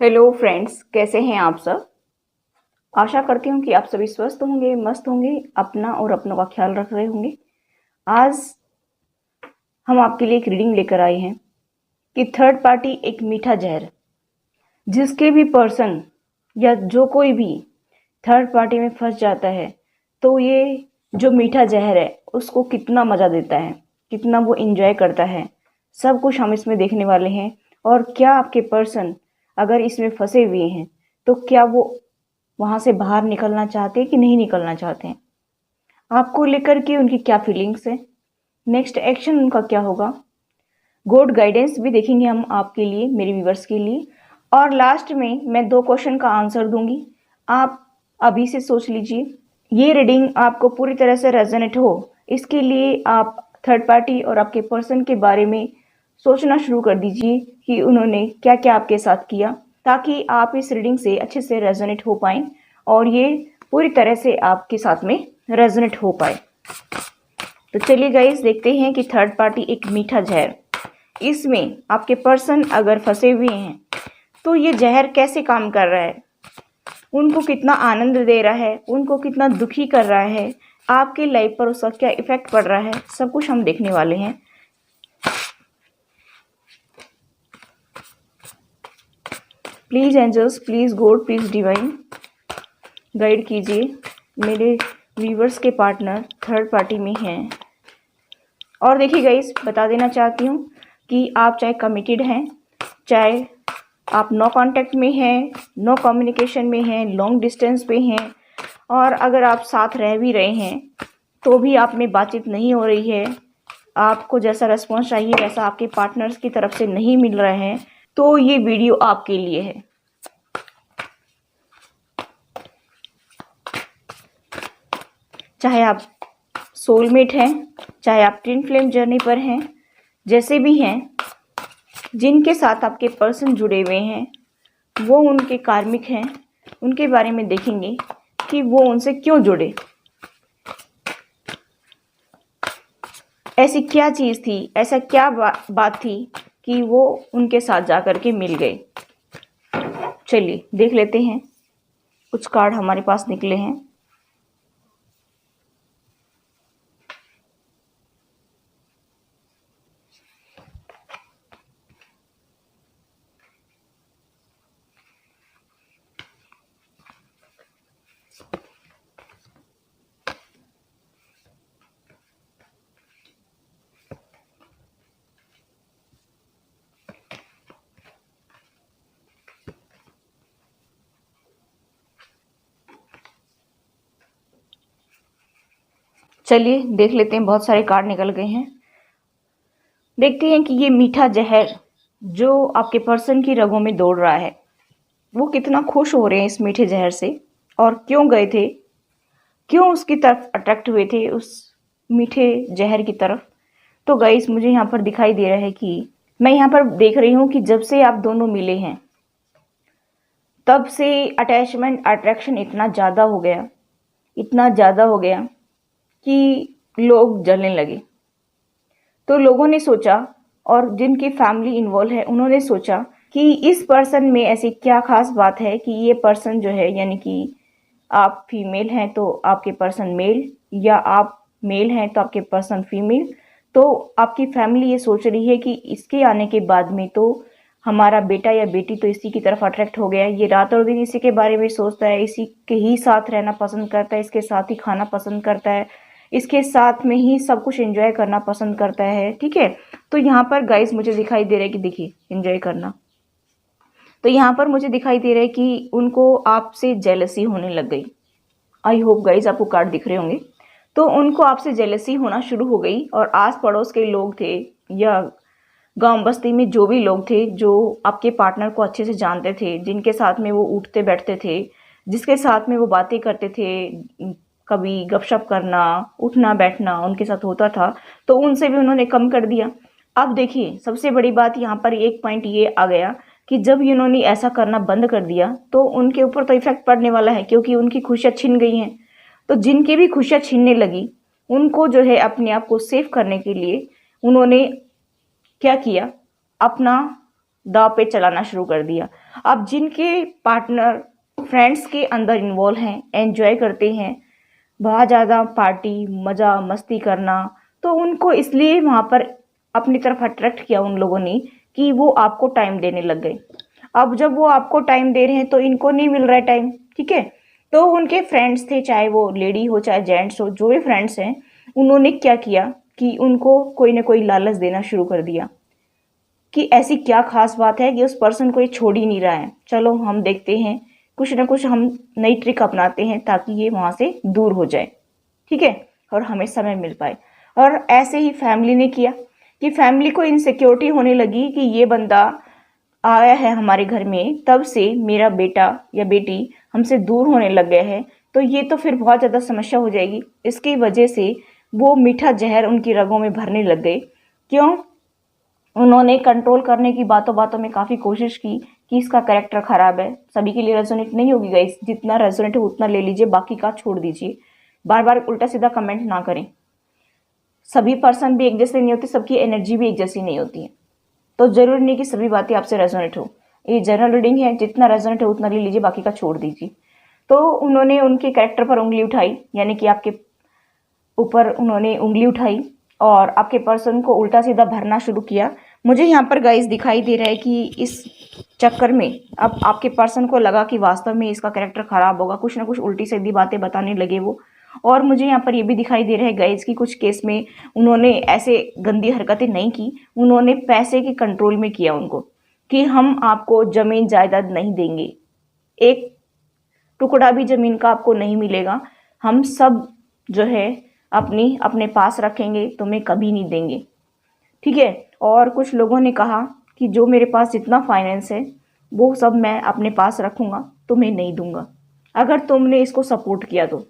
Hello friends, कैसे हैं आप सब। आशा करती हूँ कि आप सभी स्वस्थ होंगे, मस्त होंगे, अपना और अपनों का ख्याल रख रहे होंगे। आज हम आपके लिए एक रीडिंग लेकर आए हैं कि थर्ड पार्टी एक मीठा जहर। जिसके भी पर्सन या जो कोई भी थर्ड पार्टी में फंस जाता है तो ये जो मीठा जहर है उसको कितना मज़ा देता है, कितना वो इंजॉय करता है, सब कुछ हम इसमें देखने वाले हैं। और क्या आपके पर्सन अगर इसमें फंसे हुए हैं तो क्या वो वहाँ से बाहर निकलना चाहते हैं कि नहीं निकलना चाहते हैं, आपको लेकर के उनकी क्या फीलिंग्स है, नेक्स्ट एक्शन उनका क्या होगा। गॉड गाइडेंस भी देखेंगे हम आपके लिए, मेरे व्यूवर्स के लिए। और लास्ट में मैं 2 क्वेश्चन का आंसर दूंगी, आप अभी से सोच लीजिए। ये रीडिंग आपको पूरी तरह से रेजोनेट हो, इसके लिए आप थर्ड पार्टी और आपके पर्सन के बारे में सोचना शुरू कर दीजिए कि उन्होंने क्या क्या आपके साथ किया, ताकि आप इस रीडिंग से अच्छे से रेजोनेट हो पाएँ और ये पूरी तरह से आपके साथ में रेजोनेट हो पाए। तो चलिए गाइस, देखते हैं कि थर्ड पार्टी एक मीठा जहर, इसमें आपके पर्सन अगर फंसे हुए हैं तो ये जहर कैसे काम कर रहा है, उनको कितना आनंद दे रहा है, उनको कितना दुखी कर रहा है, आपकी लाइफ पर उसका क्या इफेक्ट पड़ रहा है, सब कुछ हम देखने वाले हैं। Please angels, please God, please divine guide कीजिए। मेरे व्यूवर्स के पार्टनर थर्ड पार्टी में हैं। और देखिए गाइस, बता देना चाहती हूँ कि आप चाहे कमिटेड हैं, चाहे आप नो कांटेक्ट में हैं, नो कम्युनिकेशन में हैं, लॉन्ग डिस्टेंस पे हैं, और अगर आप साथ रह भी रहे हैं तो भी आप में बातचीत नहीं हो रही है, आपको जैसा रिस्पॉन्स चाहिए वैसा आपके पार्टनर्स की तरफ से नहीं मिल रहा है, तो ये वीडियो आपके लिए है। चाहे आप सोलमेट हैं, चाहे आप ट्विन फ्लेम जर्नी पर हैं, जैसे भी हैं, जिनके साथ आपके पर्सन जुड़े हुए हैं वो उनके कार्मिक हैं, उनके बारे में देखेंगे कि वो उनसे क्यों जुड़े, ऐसी क्या चीज़ थी, ऐसा क्या बात थी कि वो उनके साथ जाकर के मिल गए। चलिए देख लेते हैं, कुछ कार्ड हमारे पास निकले हैं। चलिए देख लेते हैं, बहुत सारे कार्ड निकल गए हैं। देखते हैं कि ये मीठा जहर जो आपके पर्सन की रगों में दौड़ रहा है वो कितना खुश हो रहे हैं इस मीठे जहर से, और क्यों गए थे, क्यों उसकी तरफ अट्रैक्ट हुए थे, उस मीठे जहर की तरफ। तो गाइस, मुझे यहाँ पर दिखाई दे रहा है कि मैं यहाँ पर देख रही हूँ कि जब से आप दोनों मिले हैं तब से अटैचमेंट, अट्रैक्शन इतना ज़्यादा हो गया, इतना ज़्यादा हो गया कि लोग जलने लगे। तो लोगों ने सोचा, और जिनकी फैमिली इन्वॉल्व है उन्होंने सोचा कि इस पर्सन में ऐसी क्या खास बात है कि ये पर्सन जो है, यानी कि आप फीमेल हैं तो आपके पर्सन मेल, या आप मेल हैं तो आपके पर्सन फीमेल, तो आपकी फैमिली ये सोच रही है कि इसके आने के बाद में तो हमारा बेटा या बेटी तो इसी की तरफ अट्रैक्ट हो गया है, ये रात और दिन इसी के बारे में सोचता है, इसी के ही साथ रहना पसंद करता है, इसके साथ ही खाना पसंद करता है, इसके साथ में ही सब कुछ एंजॉय करना पसंद करता है। ठीक है, तो यहाँ पर गाइस मुझे दिखाई दे रहा है कि देखिए एंजॉय करना, तो यहाँ पर मुझे दिखाई दे रहा है कि उनको आपसे जेलसी होने लग गई। आई होप गाइस आपको कार्ड दिख रहे होंगे। तो उनको आपसे जेलसी होना शुरू हो गई, और आस पड़ोस के लोग थे या गांव बस्ती में जो भी लोग थे जो आपके पार्टनर को अच्छे से जानते थे, जिनके साथ में वो उठते बैठते थे, जिसके साथ में वो बातें करते थे, कभी गपशप करना, उठना बैठना उनके साथ होता था, तो उनसे भी उन्होंने कम कर दिया। अब देखिए, सबसे बड़ी बात यहाँ पर एक पॉइंट ये आ गया कि जब इन्होंने ऐसा करना बंद कर दिया तो उनके ऊपर तो इफेक्ट पड़ने वाला है, क्योंकि उनकी खुशियाँ छिन गई हैं। तो जिनकी भी खुशियाँ छीनने लगी, उनको जो है अपने आप को सेव करने के लिए उन्होंने क्या किया, अपना दाव पे चलाना शुरू कर दिया। अब जिनके पार्टनर फ्रेंड्स के अंदर इन्वॉल्व हैं, एंजॉय करते हैं, बहुत ज़्यादा पार्टी मज़ा मस्ती करना, तो उनको इसलिए वहाँ पर अपनी तरफ अट्रैक्ट किया उन लोगों ने कि वो आपको टाइम देने लग गए। अब जब वो आपको टाइम दे रहे हैं तो इनको नहीं मिल रहा है टाइम, ठीक है। तो उनके फ्रेंड्स थे, चाहे वो लेडी हो चाहे जेंट्स हो, जो भी फ्रेंड्स हैं, उन्होंने क्या किया कि उनको कोई ना कोई लालच देना शुरू कर दिया कि ऐसी क्या खास बात है कि उस पर्सन को ये छोड़ ही नहीं रहा है, चलो हम देखते हैं, कुछ ना कुछ हम नई ट्रिक अपनाते हैं ताकि ये वहाँ से दूर हो जाए, ठीक है, और हमें समय मिल पाए। और ऐसे ही फैमिली ने किया कि फैमिली को इनसिक्योरिटी होने लगी कि ये बंदा आया है हमारे घर में, तब से मेरा बेटा या बेटी हमसे दूर होने लग गया है, तो ये तो फिर बहुत ज़्यादा समस्या हो जाएगी। इसकी वजह से वो मीठा जहर उनकी रगों में भरने लग गए। क्यों? उन्होंने कंट्रोल करने की बातों बातों में काफ़ी कोशिश की कि इसका कैरेक्टर ख़राब है। सभी के लिए रेजोनेट नहीं होगी गाइस, जितना रेजोनेट है उतना ले लीजिए, बाकी का छोड़ दीजिए। बार बार उल्टा सीधा कमेंट ना करें। सभी पर्सन भी एक जैसे नहीं होते, सबकी एनर्जी भी एक जैसी नहीं होती है, तो ज़रूरी नहीं कि सभी बातें आपसे रेजोनेट हो। ये जनरल रीडिंग है, जितना रेजोनेट है उतना ले लीजिए, बाकी का छोड़ दीजिए। तो उन्होंने उनके कैरेक्टर पर उंगली उठाई, यानी कि आपके ऊपर उन्होंने उंगली उठाई और आपके पर्सन को उल्टा सीधा भरना शुरू किया। मुझे यहाँ पर गाइस दिखाई दे रहा है कि इस चक्कर में अब आपके पर्सन को लगा कि वास्तव में इसका कैरेक्टर खराब होगा, कुछ ना कुछ उल्टी सीधी बातें बताने लगे वो। और मुझे यहाँ पर ये भी दिखाई दे रहा है गाइस कि कुछ केस में उन्होंने ऐसे गंदी हरकतें नहीं की, उन्होंने पैसे के कंट्रोल में किया उनको कि हम आपको ज़मीन जायदाद नहीं देंगे, एक टुकड़ा भी ज़मीन का आपको नहीं मिलेगा, हम सब जो है अपने पास रखेंगे, तुम्हें कभी नहीं देंगे, ठीक है। और कुछ लोगों ने कहा कि जो मेरे पास जितना फाइनेंस है वो सब मैं अपने पास रखूँगा, तुम्हें नहीं दूंगा अगर तुमने इसको सपोर्ट किया तो,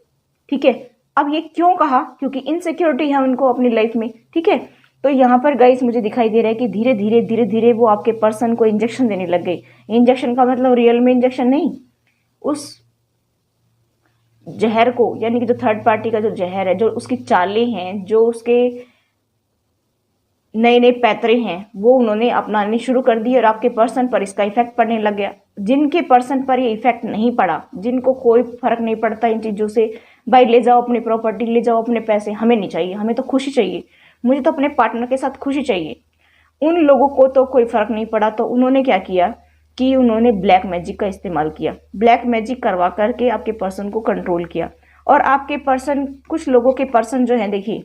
ठीक है। अब ये क्यों कहा? क्योंकि इनसिक्योरिटी है उनको अपनी लाइफ में, ठीक है। तो यहाँ पर गाइस मुझे दिखाई दे रहा है कि धीरे धीरे वो आपके पर्सन को इंजेक्शन देने लग गए। इंजेक्शन का मतलब रियल में इंजेक्शन नहीं, उस जहर को, यानी कि जो थर्ड पार्टी का जो जहर है, जो उसकी चालें हैं, जो उसके नए नए पैतरे हैं, वो उन्होंने अपनाने शुरू कर दिए और आपके पर्सन पर इसका इफेक्ट पड़ने लग गया। जिनके पर्सन पर ये इफेक्ट नहीं पड़ा, जिनको कोई फर्क नहीं पड़ता इन चीज़ों से, भाई ले जाओ अपनी प्रॉपर्टी, ले जाओ अपने पैसे, हमें नहीं चाहिए, हमें तो खुशी चाहिए, मुझे तो अपने पार्टनर के साथ खुशी चाहिए, उन लोगों को तो कोई फर्क नहीं पड़ा। तो उन्होंने क्या किया कि उन्होंने ब्लैक मैजिक का इस्तेमाल किया, ब्लैक मैजिक करवा करके आपके पर्सन को कंट्रोल किया। और आपके पर्सन, कुछ लोगों के पर्सन जो हैं देखिए,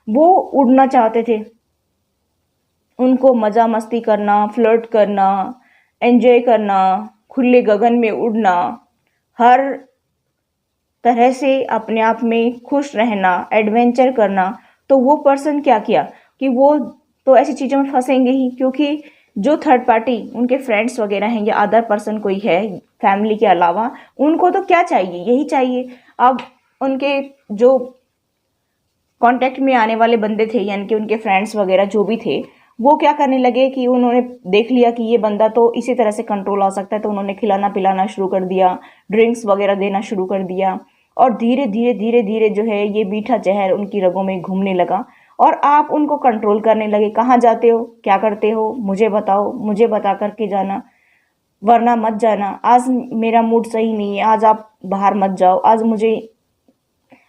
वो उड़ना चाहते थे, उनको मज़ा मस्ती करना, फ्लर्ट करना, एंजॉय करना, खुले गगन में उड़ना, हर तरह से अपने आप में खुश रहना, एडवेंचर करना। तो वो पर्सन क्या किया कि वो तो ऐसी चीज़ों में फंसेंगे ही, क्योंकि जो थर्ड पार्टी उनके फ्रेंड्स वगैरह हैं या अदर पर्सन कोई है फैमिली के अलावा, उनको तो क्या चाहिए, यही चाहिए। अब उनके जो कांटेक्ट में आने वाले बंदे थे, यानी कि उनके फ्रेंड्स वगैरह जो भी थे, वो क्या करने लगे कि उन्होंने देख लिया कि ये बंदा तो इसी तरह से कंट्रोल आ सकता है, तो उन्होंने खिलाना पिलाना शुरू कर दिया, ड्रिंक्स वगैरह देना शुरू कर दिया। और धीरे धीरे जो है ये मीठा जहर उनकी रगों में घूमने लगा और आप उनको कंट्रोल करने लगे। कहाँ जाते हो, क्या करते हो, मुझे बताओ, मुझे बता करके जाना, वरना मत जाना, आज मेरा मूड सही नहीं है, आज आप बाहर मत जाओ, आज मुझे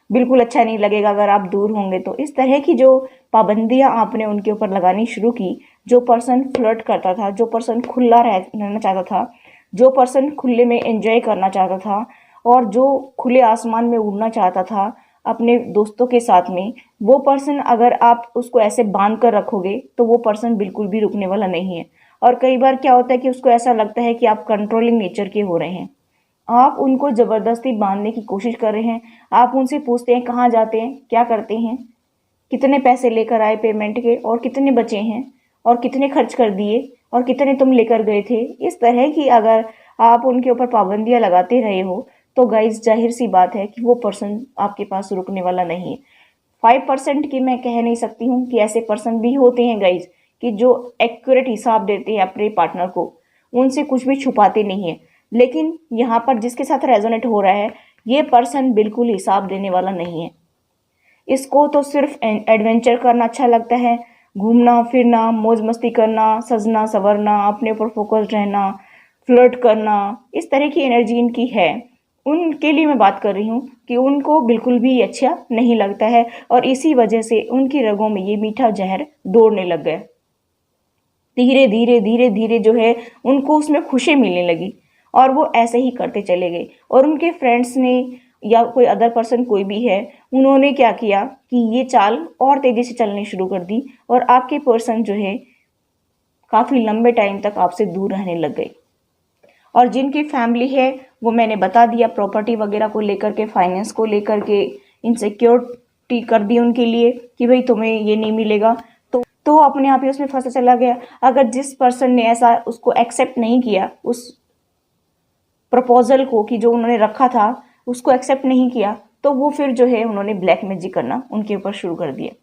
बिल्कुुल अच्छा नहीं लगेगा अगर आप दूर होंगे। तो इस तरह की जो पाबंदियां आपने उनके ऊपर लगानी शुरू की, जो पर्सन फ्लर्ट करता था, जो पर्सन खुला रहना चाहता था, जो पर्सन खुले में एंजॉय करना चाहता था और जो खुले आसमान में उड़ना चाहता था अपने दोस्तों के साथ में, वो पर्सन अगर आप उसको ऐसे बांध कर रखोगे तो वो पर्सन बिल्कुल भी रुकने वाला नहीं है। और कई बार क्या होता है कि उसको ऐसा लगता है कि आप कंट्रोलिंग नेचर के हो रहे हैं, आप उनको ज़बरदस्ती बांधने की कोशिश कर रहे हैं। आप उनसे पूछते हैं कहाँ जाते हैं, क्या करते हैं, कितने पैसे लेकर आए पेमेंट के और कितने बचे हैं और कितने खर्च कर दिए और कितने तुम लेकर गए थे। इस तरह की अगर आप उनके ऊपर पाबंदियां लगाते रहे हो तो गाइस जाहिर सी बात है कि वो पर्सन आपके पास रुकने वाला नहीं है। 5% की मैं कह नहीं सकती हूँ कि ऐसे पर्सन भी होते हैं गाइस कि जो एक्यूरेट हिसाब देते हैं अपने पार्टनर को, उनसे कुछ भी छुपाते नहीं है। लेकिन यहाँ पर जिसके साथ रेजोनेट हो रहा है ये पर्सन बिल्कुल हिसाब देने वाला नहीं है। इसको तो सिर्फ एडवेंचर करना अच्छा लगता है, घूमना फिरना, मौज मस्ती करना, सजना संवरना, अपने ऊपर फोकस्ड रहना, फ्लर्ट करना, इस तरह की एनर्जी इनकी है। उनके लिए मैं बात कर रही हूँ कि उनको बिल्कुल भी अच्छा नहीं लगता है और इसी वजह से उनकी रगों में ये मीठा जहर दौड़ने लग गया। धीरे धीरे धीरे धीरे जो है उनको उसमें खुशी मिलने लगी और वो ऐसे ही करते चले गए। और उनके फ्रेंड्स ने या कोई अदर पर्सन कोई भी है, उन्होंने क्या किया कि ये चाल और तेजी से चलनी शुरू कर दी और आपके पर्सन जो है काफ़ी लंबे टाइम तक आपसे दूर रहने लग गए। और जिनकी फैमिली है वो मैंने बता दिया, प्रॉपर्टी वगैरह को लेकर के, फाइनेंस को लेकर के इनसिक्योरिटी कर दी उनके लिए कि भाई तुम्हें ये नहीं मिलेगा, तो अपने आप ही उसमें फंसा चला गया। अगर जिस पर्सन ने ऐसा उसको एक्सेप्ट नहीं किया, उस प्रपोजल को कि जो उन्होंने रखा था उसको एक्सेप्ट नहीं किया, तो वो फिर जो है उन्होंने ब्लैक मैजिक करना उनके ऊपर शुरू कर दिया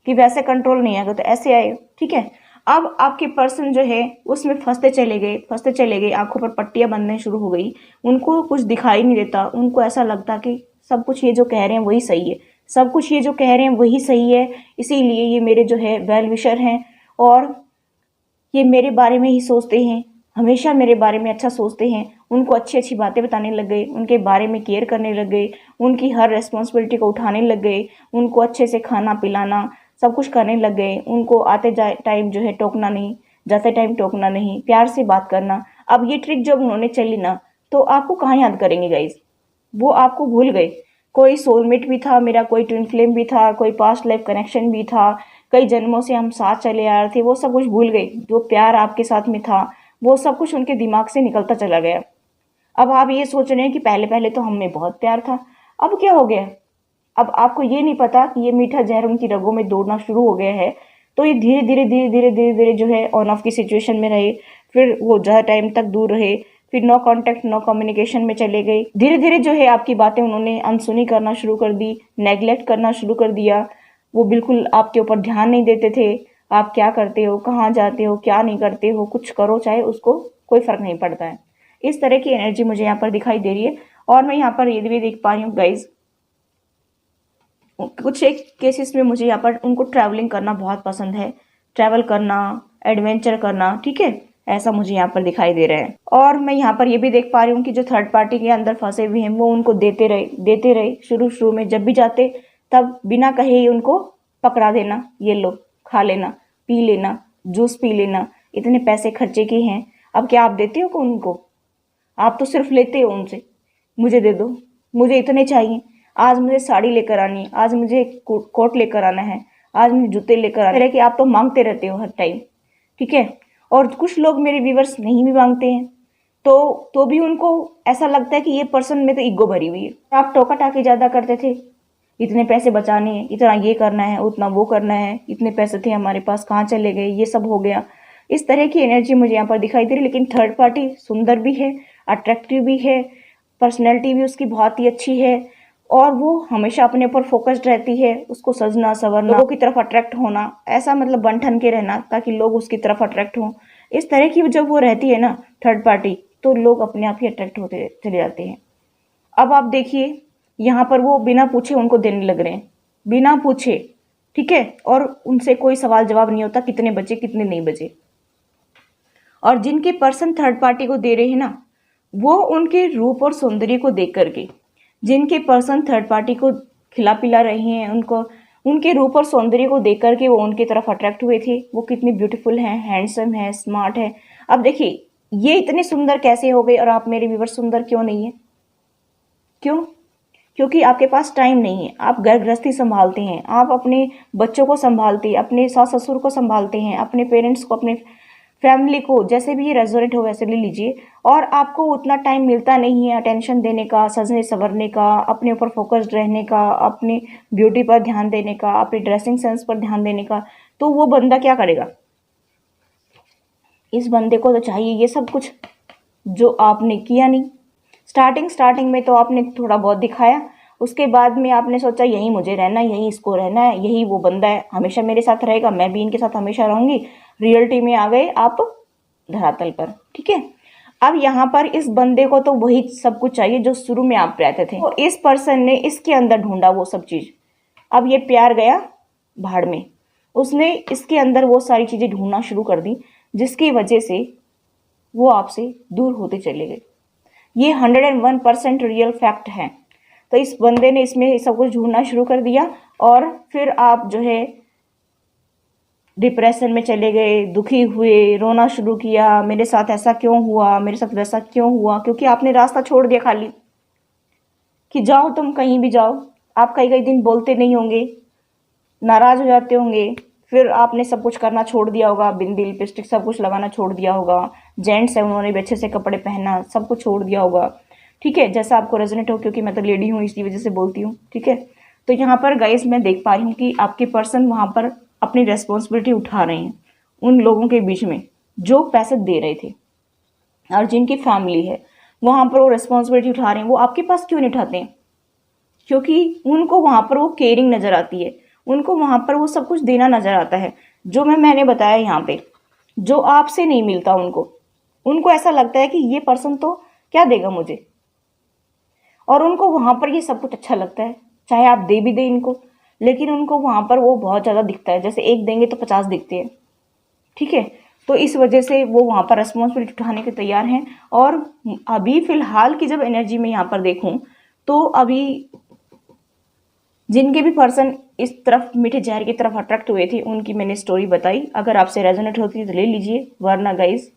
कि वैसे कंट्रोल नहीं आएगा तो ऐसे आए। ठीक है, अब आपके पर्सन जो है उसमें फंसते चले गए, आंखों पर पट्टियां बंधने शुरू हो गई। उनको कुछ दिखाई नहीं देता, उनको ऐसा लगता कि सब कुछ ये जो कह रहे हैं वही सही है, सब कुछ ये जो कह रहे हैं वही सही है, इसीलिए ये मेरे जो है वेल विशर हैं और ये मेरे बारे में ही सोचते हैं, हमेशा मेरे बारे में अच्छा सोचते हैं। उनको अच्छी अच्छी बातें बताने लग गए, उनके बारे में केयर करने लग गए, उनकी हर रेस्पॉन्सिबिलिटी को उठाने लग गए, उनको अच्छे से खाना पिलाना सब कुछ करने लग गए। उनको आते जाए टाइम जो है टोकना नहीं, जाते टाइम टोकना नहीं, प्यार से बात करना। अब ये ट्रिक जब उन्होंने चली ना, तो आपको कहाँ याद करेंगे गाइज, वो आपको भूल गए। कोई सोलमेट भी था मेरा, कोई ट्विन फ्लेम भी था, कोई पास्ट लाइफ कनेक्शन भी था, कई जन्मों से हम साथ चले आ रहे थे, वो सब कुछ भूल गए। जो प्यार आपके साथ में था वो सब कुछ उनके दिमाग से निकलता चला गया। अब आप ये सोच रहे हैं कि पहले पहले तो हमें बहुत प्यार था, अब क्या हो गया। अब आपको ये नहीं पता कि ये मीठा जहर उनकी रगों में दौड़ना शुरू हो गया है। तो ये धीरे धीरे धीरे धीरे धीरे धीरे जो है ऑन ऑफ की सिचुएशन में रहे, फिर वो ज़्यादा टाइम तक दूर रहे, फिर नो कांटेक्ट नो कम्युनिकेशन में चले गए। धीरे धीरे जो है आपकी बातें उन्होंने अनसुनी करना शुरू कर दी, नेग्लेक्ट करना शुरू कर दिया। वो बिल्कुल आपके ऊपर ध्यान नहीं देते थे, आप क्या करते हो, कहाँ जाते हो, क्या नहीं करते हो, कुछ करो चाहे, उसको कोई फर्क नहीं पड़ता है। इस तरह की एनर्जी मुझे यहाँ पर दिखाई दे रही है। और मैं यहाँ पर ये भी देख पा रही हूँ गाइज, कुछ एक केसेस में मुझे यहाँ पर उनको ट्रैवलिंग करना बहुत पसंद है, ट्रैवल करना, एडवेंचर करना। ठीक है, ऐसा मुझे यहाँ पर दिखाई दे रहा है। और मैं यहाँ पर ये भी देख पा रही हूँ कि जो थर्ड पार्टी के अंदर फंसे हुए हैं वो उनको देते रहे। शुरू में जब भी जाते तब बिना कहे ही उनको पकड़ा देना, ये लो खा लेना, पी लेना, जूस पी लेना, इतने पैसे खर्चे किए हैं, अब क्या आप देते हो उनको? आप तो सिर्फ लेते हो उनसे, मुझे दे दो, मुझे इतने चाहिए, आज मुझे साड़ी लेकर आनी है, आज मुझे कोट लेकर आना है, आज मुझे जूते लेकर आने हैं कि आप तो मांगते रहते हो हर टाइम। ठीक है, और कुछ लोग मेरे व्यूवर्स नहीं भी मांगते हैं तो भी उनको ऐसा लगता है कि ये पर्सन में तो ईगो भरी हुई है। आप टोका टाकी ज़्यादा करते थे, इतने पैसे बचाने हैं, इतना ये करना है, उतना वो करना है, इतने पैसे थे हमारे पास, कहाँ चले गए, ये सब हो गया। इस तरह की एनर्जी मुझे यहाँ पर दिखाई दे रही है। लेकिन थर्ड पार्टी सुंदर भी है, अट्रैक्टिव भी है, पर्सनैलिटी भी उसकी बहुत ही अच्छी है और वो हमेशा अपने ऊपर फोकस्ड रहती है। उसको सजना संवरना, लोगों की तरफ अट्रैक्ट होना, ऐसा मतलब बन ठन के रहना ताकि लोग उसकी तरफ अट्रैक्ट हों। इस तरह की जब वो रहती है ना थर्ड पार्टी, तो लोग अपने आप ही अट्रैक्ट होते चले जाते हैं। अब आप देखिए यहाँ पर वो बिना पूछे उनको देने लग रहे हैं, बिना पूछे। ठीक है, और उनसे कोई सवाल जवाब नहीं होता कितने बचे कितने नहीं बचे। और जिनके पर्सन थर्ड पार्टी को दे रहे हैं ना, वो उनके रूप और सौंदर्य को देख करके, जिनके पर्सन थर्ड पार्टी को खिला पिला रहे हैं, उनको उनके रूप और सौंदर्य को देख करके वो उनकी तरफ अट्रैक्ट हुए थे। वो कितनी ब्यूटीफुल हैं, हैंडसम है, स्मार्ट है। अब देखिए ये इतने सुंदर कैसे हो गए और आप मेरे व्यूवर सुंदर क्यों नहीं है? क्यों? क्योंकि आपके पास टाइम नहीं है, आप घर गृहस्थी संभालते हैं, आप अपने बच्चों को संभालते हैं, अपने सास ससुर को संभालते हैं, अपने पेरेंट्स को, अपने फैमिली को, जैसे भी ये रेजोनेट हो वैसे ले लीजिए। और आपको उतना टाइम मिलता नहीं है अटेंशन देने का, सजने संवरने का, अपने ऊपर फोकस्ड रहने का, अपने ब्यूटी पर ध्यान देने का, अपने ड्रेसिंग सेंस पर ध्यान देने का। तो वो बंदा क्या करेगा? इस बंदे को तो चाहिए ये सब कुछ जो आपने किया नहीं। स्टार्टिंग में तो आपने थोड़ा बहुत दिखाया, उसके बाद में आपने सोचा यही मुझे रहना है, यही इसको रहना है, यही वो बंदा है, हमेशा मेरे साथ रहेगा, मैं भी इनके साथ हमेशा रहूंगी। रियलिटी में आ गए आप धरातल पर। ठीक है, अब यहाँ पर इस बंदे को तो वही सब कुछ चाहिए जो शुरू में आप रहते थे। तो इस पर्सन ने इसके अंदर ढूंढा वो सब चीज। अब ये प्यार गया भाड़ में, उसने इसके अंदर वो सारी चीजें ढूंढना शुरू कर दी जिसकी वजह से वो आपसे दूर होते चले गए। ये 101% रियल फैक्ट है। तो इस बंदे ने इसमें सब कुछ ढूंढना शुरू कर दिया और फिर आप जो है डिप्रेशन में चले गए, दुखी हुए, रोना शुरू किया, मेरे साथ ऐसा क्यों हुआ, मेरे साथ वैसा क्यों हुआ, क्योंकि आपने रास्ता छोड़ दिया खाली कि जाओ तुम कहीं भी जाओ। आप कई कई दिन बोलते नहीं होंगे, नाराज हो जाते होंगे, फिर आपने सब कुछ करना छोड़ दिया होगा, बिंदी लिपस्टिक सब कुछ लगाना छोड़ दिया होगा। जेंट्स है, उन्होंने भी अच्छे से कपड़े पहना, सब कुछ छोड़ दिया होगा। ठीक है, जैसा आपको रेजोनेट हो, क्योंकि मैं तो लेडी हूँ इसी वजह से बोलती हूँ। ठीक है, तो यहाँ पर गाइस मैं देख पा रही हूँ कि आपके पर्सन वहाँ पर अपनी रेस्पॉन्सिबिलिटी उठा रहे हैं उन लोगों के बीच में जो पैसे दे रहे थे, और जिनकी फैमिली है वहाँ पर वो रेस्पॉन्सिबिलिटी उठा रहे हैं। वो आपके पास क्यों नहीं उठाते हैं? क्योंकि उनको वहाँ पर वो केयरिंग नज़र आती है, उनको वहाँ पर वो सब कुछ देना नज़र आता है जो मैंने बताया यहाँ पे, जो आपसे नहीं मिलता उनको ऐसा लगता है कि ये पर्सन तो क्या देगा मुझे, और उनको वहाँ पर ये सब कुछ अच्छा लगता है, चाहे आप दे भी दें इनको, लेकिन उनको वहाँ पर वो बहुत ज़्यादा दिखता है, जैसे एक देंगे तो 50 दिखते हैं। ठीक है, तो इस वजह से वो वहाँ पर रिस्पॉन्सिबिलिटी उठाने के तैयार हैं। और अभी फ़िलहाल की जब एनर्जी में यहाँ पर देखूँ तो अभी जिनके भी पर्सन इस तरफ मीठे जहर की तरफ अट्रैक्ट हुए थे उनकी मैंने स्टोरी बताई। अगर आपसे रेजोनेट होती है तो ले लीजिए, वरना गाइस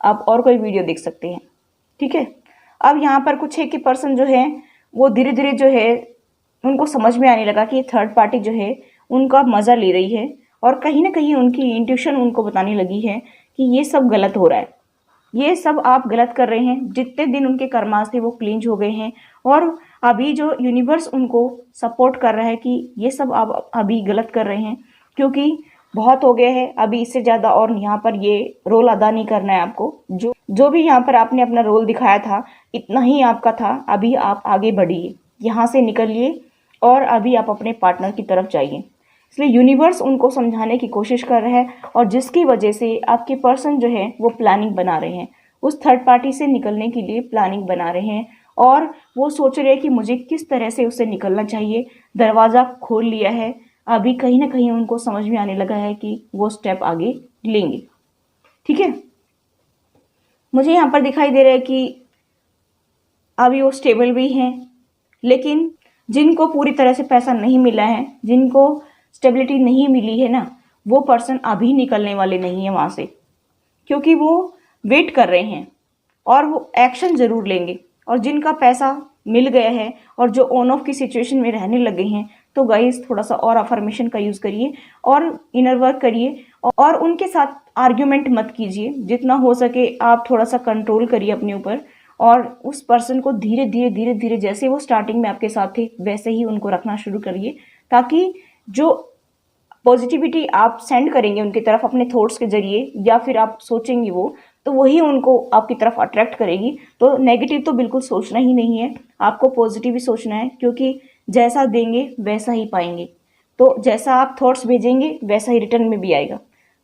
आप और कोई वीडियो देख सकते हैं। ठीक है, अब यहाँ पर कुछ है कि पर्सन जो है वो धीरे धीरे जो है उनको समझ में आने लगा कि ये थर्ड पार्टी जो है उनका मज़ा ले रही है, और कहीं ना कहीं उनकी इंट्यूशन उनको बताने लगी है कि ये सब गलत हो रहा है, ये सब आप गलत कर रहे हैं। जितने दिन उनके कर्मास थे वो क्लींज हो गए हैं, और अभी जो यूनिवर्स उनको सपोर्ट कर रहा है कि ये सब आप अभी गलत कर रहे हैं, क्योंकि बहुत हो गया है, अभी इससे ज़्यादा और यहाँ पर ये रोल अदा नहीं करना है आपको। जो भी यहाँ पर आपने अपना रोल दिखाया था इतना ही आपका था। अभी आप आगे बढ़िए, यहाँ से निकलिए और अभी आप अपने पार्टनर की तरफ जाइए। इसलिए यूनिवर्स उनको समझाने की कोशिश कर रहा है, और जिसकी वजह से आपके पर्सन जो है वो प्लानिंग बना रहे हैं, उस थर्ड पार्टी से निकलने के लिए प्लानिंग बना रहे हैं, और वो सोच रहे हैं कि मुझे किस तरह से उससे निकलना चाहिए। दरवाज़ा खोल लिया है, अभी कहीं ना कहीं उनको समझ में आने लगा है कि वो स्टेप आगे लेंगे। ठीक है, मुझे यहाँ पर दिखाई दे रहा है कि अभी वो स्टेबल भी हैं, लेकिन जिनको पूरी तरह से पैसा नहीं मिला है, जिनको स्टेबिलिटी नहीं मिली है ना, वो पर्सन अभी निकलने वाले नहीं है वहाँ से, क्योंकि वो वेट कर रहे हैं और वो एक्शन ज़रूर लेंगे। और जिनका पैसा मिल गया है और जो ऑन ऑफ की सिचुएशन में रहने लगे हैं, तो गाइस थोड़ा सा और अफर्मेशन का यूज़ करिए और इनर वर्क करिए, और उनके साथ आर्ग्यूमेंट मत कीजिए। जितना हो सके आप थोड़ा सा कंट्रोल करिए अपने ऊपर, और उस पर्सन को धीरे धीरे धीरे धीरे जैसे वो स्टार्टिंग में आपके साथ थे वैसे ही उनको रखना शुरू करिए, ताकि जो पॉजिटिविटी आप सेंड करेंगे उनकी तरफ अपने थॉट्स के जरिए, या फिर आप सोचेंगे वो, तो वही उनको आपकी तरफ अट्रैक्ट करेगी। तो नेगेटिव तो बिल्कुल सोचना ही नहीं है, आपको पॉजिटिव ही सोचना है, क्योंकि जैसा देंगे वैसा ही पाएंगे। तो जैसा आप थॉट्स भेजेंगे वैसा ही रिटर्न में भी आएगा।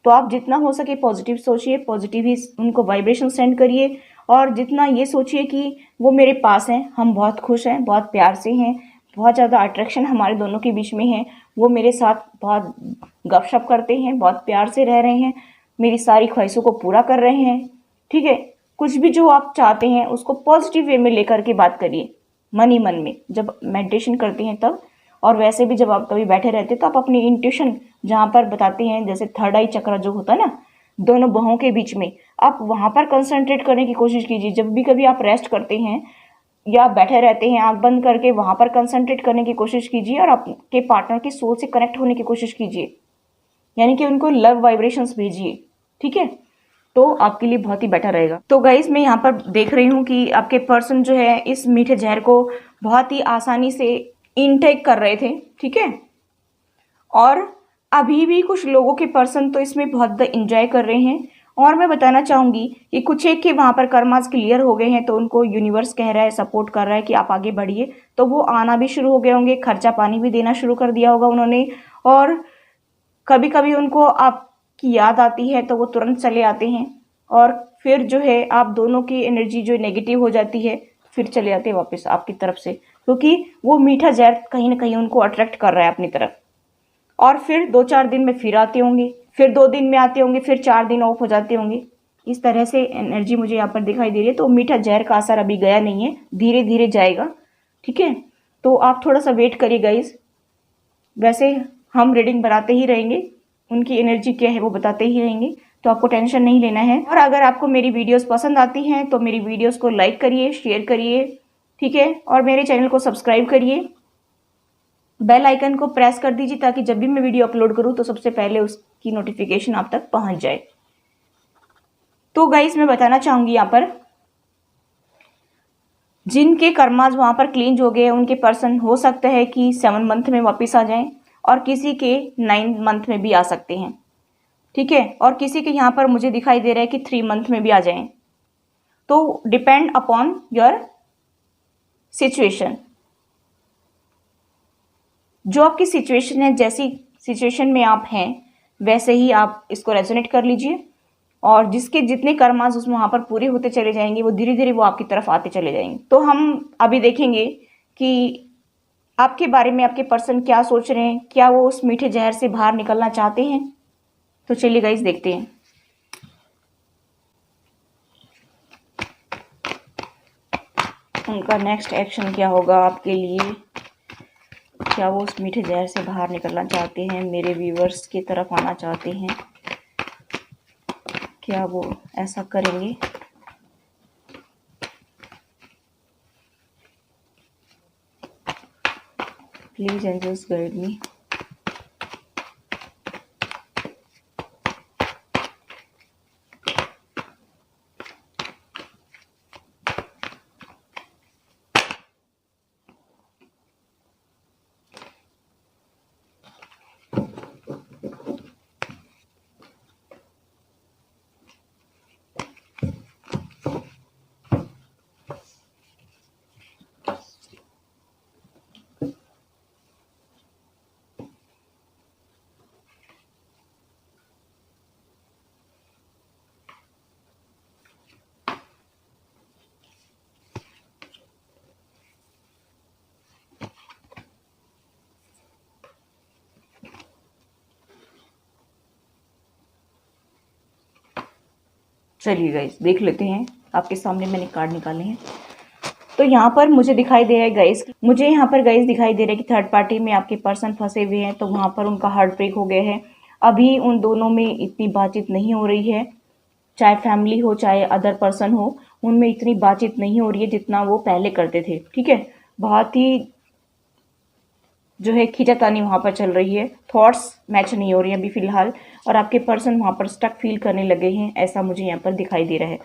तो आप जितना हो सके पॉजिटिव सोचिए, पॉजिटिव ही उनको वाइब्रेशन सेंड करिए, और जितना ये सोचिए कि वो मेरे पास हैं, हम बहुत खुश हैं, बहुत प्यार से हैं, बहुत ज़्यादा अट्रैक्शन हमारे दोनों के बीच में है, वो मेरे साथ बहुत गपशप करते हैं, बहुत प्यार से रह रहे हैं, मेरी सारी ख्वाहिशों को पूरा कर रहे हैं। ठीक है, कुछ भी जो आप चाहते हैं उसको पॉजिटिव वे में लेकर के बात करिए, मन ही मन में, जब मेडिटेशन करते हैं तब, और वैसे भी जब आप कभी बैठे रहते हैं तो आप अपनी इंट्यूशन जहाँ पर बताते हैं, जैसे थर्ड आई चक्र जो होता है ना दोनों बाहों के बीच में, आप वहाँ पर कंसंट्रेट करने की कोशिश कीजिए। जब भी कभी आप रेस्ट करते हैं या बैठे रहते हैं, आंख बंद करके वहाँ पर कंसंट्रेट करने की कोशिश कीजिए, और आपके पार्टनर की सोल से कनेक्ट होने की कोशिश कीजिए, यानी कि उनको लव वाइब्रेशंस भेजिए। ठीक है, तो आपके लिए बहुत ही बेटर रहेगा। तो गाइस मैं यहाँ पर देख रही हूँ कि आपके पर्सन जो है इस मीठे जहर को बहुत ही आसानी से इनटेक कर रहे थे। ठीक है, और अभी भी कुछ लोगों के पर्सन तो इसमें बहुत ज़्यादा इंजॉय कर रहे हैं। और मैं बताना चाहूँगी कि कुछ एक के वहाँ पर कर्मास क्लियर हो गए हैं, तो उनको यूनिवर्स कह रहा है, सपोर्ट कर रहा है कि आप आगे बढ़िए, तो वो आना भी शुरू हो गए होंगे, खर्चा पानी भी देना शुरू कर दिया होगा उन्होंने, और कभी कभी उनको आपकी याद आती है तो वो तुरंत चले आते हैं, और फिर जो है आप दोनों की एनर्जी जो नेगेटिव हो जाती है फिर चले आते हैं वापस आपकी तरफ से, क्योंकि वो मीठा जहर कहीं ना कहीं उनको अट्रैक्ट कर रहा है अपनी तरफ। और फिर 2-4 दिन में फिर आते होंगे, फिर 2 दिन में आते होंगे, फिर 4 दिन ऑफ हो जाते होंगे। इस तरह से एनर्जी मुझे यहाँ पर दिखाई दे रही है। तो मीठा जहर का असर अभी गया नहीं है, धीरे धीरे जाएगा, ठीक है। तो आप थोड़ा सा वेट करिए गाइस। वैसे हम रीडिंग बनाते ही रहेंगे, उनकी एनर्जी क्या है वो बताते ही रहेंगे, तो आपको टेंशन नहीं लेना है। और अगर आपको मेरी वीडियोस पसंद आती हैं तो मेरी वीडियोस को लाइक करिए, शेयर करिए, ठीक है। और मेरे चैनल को सब्सक्राइब करिए, बेल आइकन को प्रेस कर दीजिए ताकि जब भी मैं वीडियो अपलोड करूँ तो सबसे पहले उसकी नोटिफिकेशन आप तक पहुँच जाए। तो गाइस मैं बताना चाहूँगी यहाँ पर, जिनके कर्माज वहाँ पर क्लींज हो गए उनके पर्सन हो सकता है कि 7 मंथ में वापस आ जाएं, और किसी के 9 मंथ में भी आ सकते हैं, ठीक है। और किसी के यहाँ पर मुझे दिखाई दे रहा है कि 3 मंथ में भी आ जाएं। तो डिपेंड अपॉन योर सिचुएशन, जो आपकी सिचुएशन है, जैसी सिचुएशन में आप हैं वैसे ही आप इसको रेजोनेट कर लीजिए। और जिसके जितने कर्मास उसमें वहाँ पर पूरे होते चले जाएंगे, वो धीरे धीरे वो आपकी तरफ आते चले जाएंगे। तो हम अभी देखेंगे कि आपके बारे में आपके पर्सन क्या सोच रहे हैं, क्या वो उस मीठे जहर से बाहर निकलना चाहते हैं। तो चलिए गाइस देखते हैं। उनका नेक्स्ट एक्शन क्या होगा आपके लिए, क्या वो उस मीठे जहर से बाहर निकलना चाहते हैं, मेरे व्यूवर्स की तरफ आना चाहते हैं, क्या वो ऐसा करेंगे। Please angels guide me. चलिए गाइस देख लेते हैं, आपके सामने मैंने कार्ड निकाले हैं। तो यहाँ पर मुझे दिखाई दे रहा है गाइस, मुझे यहाँ पर गाइस दिखाई दे रहा है कि थर्ड पार्टी में आपके पर्सन फंसे हुए हैं। तो वहाँ पर उनका हार्ट ब्रेक हो गया है। अभी उन दोनों में इतनी बातचीत नहीं हो रही है, चाहे फैमिली हो चाहे अदर पर्सन हो, उनमें इतनी बातचीत नहीं हो रही है जितना वो पहले करते थे, ठीक है। बहुत ही जो है खींचातानी वहाँ पर चल रही है, थॉट्स मैच नहीं हो रही हैं अभी फिलहाल, और आपके पर्सन वहाँ पर स्टक फील करने लगे हैं, ऐसा मुझे यहाँ पर दिखाई दे रहा है।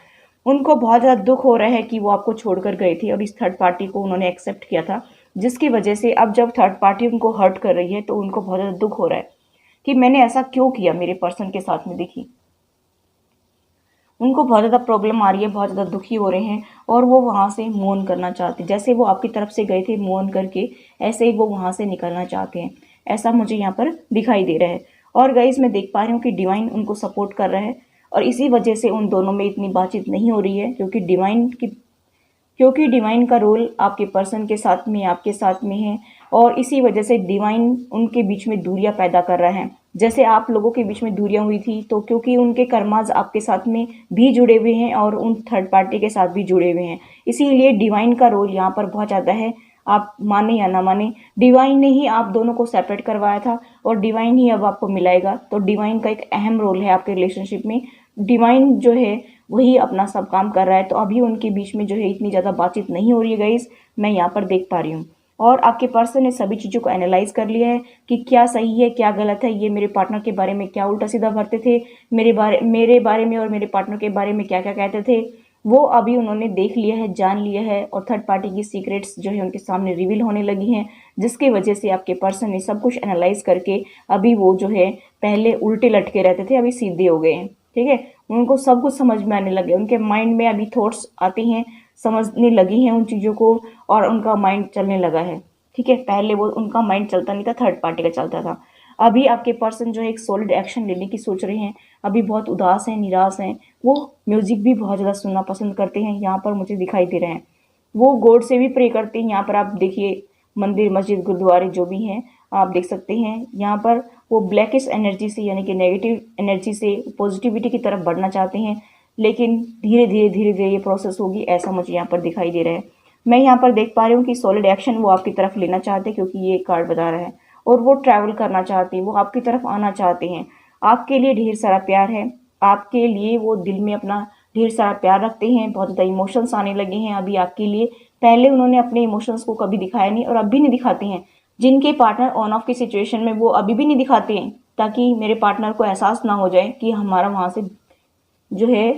उनको बहुत ज़्यादा दुख हो रहा है कि वो आपको छोड़कर गए थे और इस थर्ड पार्टी को उन्होंने एक्सेप्ट किया था, जिसकी वजह से अब जब थर्ड पार्टी उनको हर्ट कर रही है तो उनको बहुत ज़्यादा दुख हो रहा है कि मैंने ऐसा क्यों किया मेरे पर्सन के साथ में। देखिए उनको बहुत ज़्यादा प्रॉब्लम आ रही है, बहुत ज़्यादा दुखी हो रहे हैं और वो वहाँ से मूव ऑन करना चाहते हैं। जैसे वो आपकी तरफ से गए थे मूव ऑन करके, ऐसे ही वो वहाँ से निकलना चाहते हैं, ऐसा मुझे यहाँ पर दिखाई दे रहा है। और गाइस मैं देख पा रही हूँ कि डिवाइन उनको सपोर्ट कर रहा है और इसी वजह से उन दोनों में इतनी बातचीत नहीं हो रही है, क्योंकि डिवाइन का रोल आपके पर्सन के साथ में आपके साथ में है और इसी वजह से डिवाइन उनके बीच में दूरियां पैदा कर रहा है। जैसे आप लोगों के बीच में दूरियां हुई थी, तो क्योंकि उनके कर्माज आपके साथ में भी जुड़े हुए हैं और उन थर्ड पार्टी के साथ भी जुड़े हुए हैं, इसीलिए डिवाइन का रोल यहाँ पर बहुत ज़्यादा है। आप माने या ना माने, डिवाइन ने ही आप दोनों को सेपरेट करवाया था और डिवाइन ही अब आपको मिलाएगा। तो डिवाइन का एक अहम रोल है आपके रिलेशनशिप में। डिवाइन जो है वही अपना सब काम कर रहा है। तो अभी उनके बीच में जो है इतनी ज़्यादा बातचीत नहीं हो रही है गाइस, मैं यहाँ पर देख पा रही हूँ। और आपके पर्सन ने सभी चीज़ों को एनालाइज कर लिया है कि क्या सही है क्या गलत है, ये मेरे पार्टनर के बारे में क्या उल्टा सीधा भरते थे, मेरे बारे में और मेरे पार्टनर के बारे में क्या क्या कहते थे, वो अभी उन्होंने देख लिया है, जान लिया है और थर्ड पार्टी की सीक्रेट्स जो है उनके सामने रिवील होने लगी हैं, जिसकी वजह से आपके पर्सन ने सब कुछ एनालाइज करके अभी वो जो है पहले उल्टे लटके रहते थे, अभी सीधे हो गए हैं, ठीक है। उनको सब कुछ समझ में आने लगे, उनके माइंड में अभी थॉट्स आते हैं, समझने लगी हैं उन चीज़ों को और उनका माइंड चलने लगा है, ठीक है। पहले वो उनका माइंड चलता नहीं था, थर्ड पार्टी का चलता था। अभी आपके पर्सन जो है एक सॉलिड एक्शन लेने की सोच रहे हैं, अभी बहुत उदास हैं, निराश हैं। वो म्यूजिक भी बहुत ज़्यादा सुनना पसंद करते हैं, यहाँ पर मुझे दिखाई दे रहे हैं। वो गॉड से भी प्रे करते हैं, यहाँ पर आप देखिए मंदिर मस्जिद गुरुद्वारे जो भी हैं आप देख सकते हैं। यहाँ पर वो ब्लैकिश एनर्जी से यानी कि नेगेटिव एनर्जी से पॉजिटिविटी की तरफ बढ़ना चाहते हैं, लेकिन धीरे धीरे ये प्रोसेस होगी, ऐसा मुझे यहाँ पर दिखाई दे रहा है। मैं यहाँ पर देख पा रही हूँ कि सॉलिड एक्शन वो आपकी तरफ लेना चाहते हैं, क्योंकि ये कार्ड बता रहा है, और वो ट्रैवल करना चाहते हैं, वो आपकी तरफ आना चाहते हैं। आपके लिए ढेर सारा प्यार है, आपके लिए वो दिल में अपना ढेर सारा प्यार रखते हैं, बहुत ज़्यादा इमोशंस आने लगे हैं अभी आपके लिए। पहले उन्होंने अपने इमोशंस को कभी दिखाया नहीं और अब भी नहीं दिखाते हैं। जिनके पार्टनर ऑन ऑफ की सिचुएशन में, वो अभी भी नहीं दिखाते हैं, ताकि मेरे पार्टनर को एहसास ना हो जाए कि हमारा वहाँ से जो है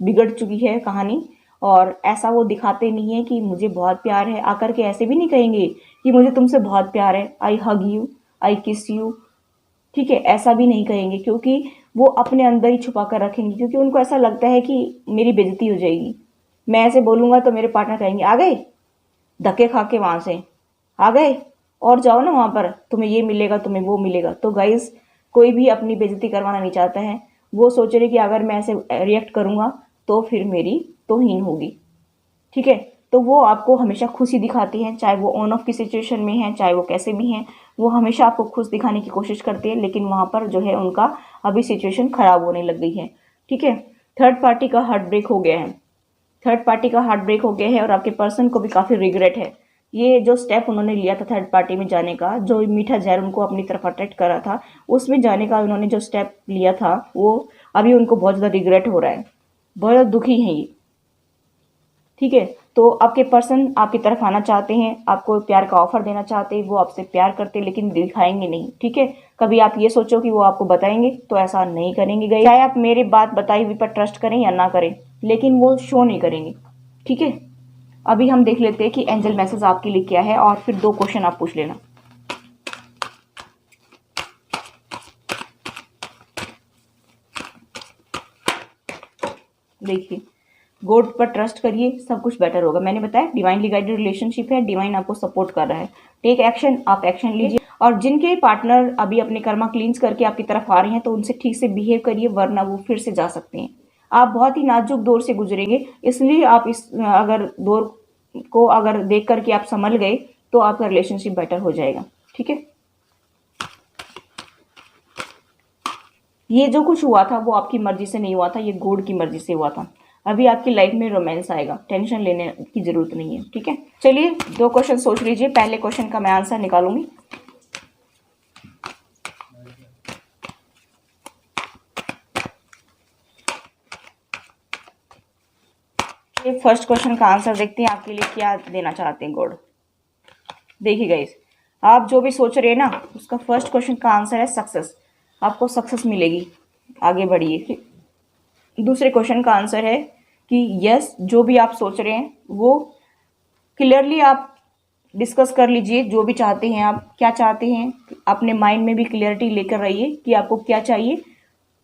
बिगड़ चुकी है कहानी। और ऐसा वो दिखाते नहीं है कि मुझे बहुत प्यार है, आकर के ऐसे भी नहीं कहेंगे कि मुझे तुमसे बहुत प्यार है, आई हग यू, आई किस यू, ठीक है, ऐसा भी नहीं कहेंगे, क्योंकि वो अपने अंदर ही छुपा कर रखेंगे, क्योंकि उनको ऐसा लगता है कि मेरी बेइज्जती हो जाएगी। मैं ऐसे बोलूँगा तो मेरे पार्टनर कहेंगे आ गए, धक्के खा के वहाँ से आ गए, और जाओ ना वहाँ पर, तुम्हें ये मिलेगा, तुम्हें वो मिलेगा। तो गाइस, कोई भी अपनी बेइज्जती करवाना नहीं चाहता है। वो सोच रहे कि अगर मैं ऐसे रिएक्ट करूँगा तो फिर मेरी तौहीन होगी, ठीक है। तो वो आपको हमेशा खुशी दिखाती हैं, चाहे वो ऑन ऑफ की सिचुएशन में हैं, चाहे वो कैसे भी हैं, वो हमेशा आपको खुश दिखाने की कोशिश करती है, लेकिन वहाँ पर जो है उनका अभी सिचुएशन खराब होने लग गई है, ठीक है। थर्ड पार्टी का हार्ट ब्रेक हो गया है, थर्ड पार्टी का हार्ट ब्रेक हो गया है, और आपके पर्सन को भी काफ़ी रिग्रेट है। ये जो स्टेप उन्होंने लिया था थर्ड पार्टी में जाने का, जो मीठा जहर उनको अपनी तरफ अट्रैक्ट करा था, उसमें जाने का उन्होंने जो स्टेप लिया था, वो अभी उनको बहुत ज़्यादा रिग्रेट हो रहा है, बहुत ज़्यादा दुखी हैं ये, ठीक है। तो आपके पर्सन आपकी तरफ आना चाहते हैं, आपको प्यार का ऑफर देना चाहते हैं, वो आपसे प्यार करते हैं लेकिन दिखाएंगे नहीं, ठीक है। कभी आप ये सोचो कि वो आपको बताएंगे, तो ऐसा नहीं करेंगे गए, चाहे आप मेरी बात बताई हुई पर ट्रस्ट करें या ना करें, लेकिन वो शो नहीं करेंगे, ठीक है। अभी हम देख लेते हैं कि एंजल मैसेज आपके लिए क्या है, और फिर 2 क्वेश्चन आप पूछ लेना। देखिए, गॉड पर ट्रस्ट करिए, सब कुछ बेटर होगा। मैंने बताया डिवाइनली गाइडेड रिलेशनशिप है, डिवाइन आपको सपोर्ट कर रहा है। टेक एक्शन, आप एक्शन लीजिए। और जिनके पार्टनर अभी अपने कर्मा क्लींस करके आपकी तरफ आ रहे हैं, तो उनसे ठीक से बिहेव करिए, वरना वो फिर से जा सकते हैं। आप बहुत ही नाजुक दौर से गुजरेंगे, इसलिए आप इस अगर दौर को अगर देख करके आप संभल गए, तो आपका रिलेशनशिप बेटर हो जाएगा, ठीक है। ये जो कुछ हुआ था वो आपकी मर्जी से नहीं हुआ था, ये गॉड की मर्जी से हुआ था। अभी आपकी लाइफ में रोमांस आएगा, टेंशन लेने की जरूरत नहीं है, ठीक है। चलिए 2 क्वेश्चन सोच लीजिए, पहले क्वेश्चन का मैं आंसर निकालूंगी। फर्स्ट क्वेश्चन का आंसर देखते हैं, आपके लिए क्या देना चाहते हैं गॉड। देखिए गाइस, आप जो भी सोच रहे हैं ना, उसका फर्स्ट क्वेश्चन का आंसर है सक्सेस। आपको सक्सेस मिलेगी, आगे बढ़िए। दूसरे क्वेश्चन का आंसर है कि यस, जो भी आप सोच रहे हैं वो क्लियरली आप डिस्कस कर लीजिए। जो भी चाहते हैं, आप क्या चाहते हैं, अपने माइंड में भी क्लियरिटी लेकर रहिए कि आपको क्या चाहिए,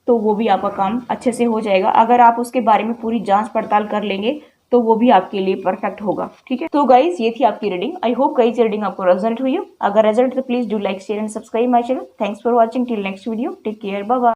तो वो भी आपका काम अच्छे से हो जाएगा। अगर आप उसके बारे में पूरी जांच पड़ताल कर लेंगे, तो वो भी आपके लिए परफेक्ट होगा, ठीक है। तो गाइज, ये थी आपकी रीडिंग। आई होप गाइज ये रीडिंग आपको रिजल्ट हुई हो। अगर रिजल्ट तो please do like, share and subscribe my channel. Thanks for watching, till next video, take care, bye bye.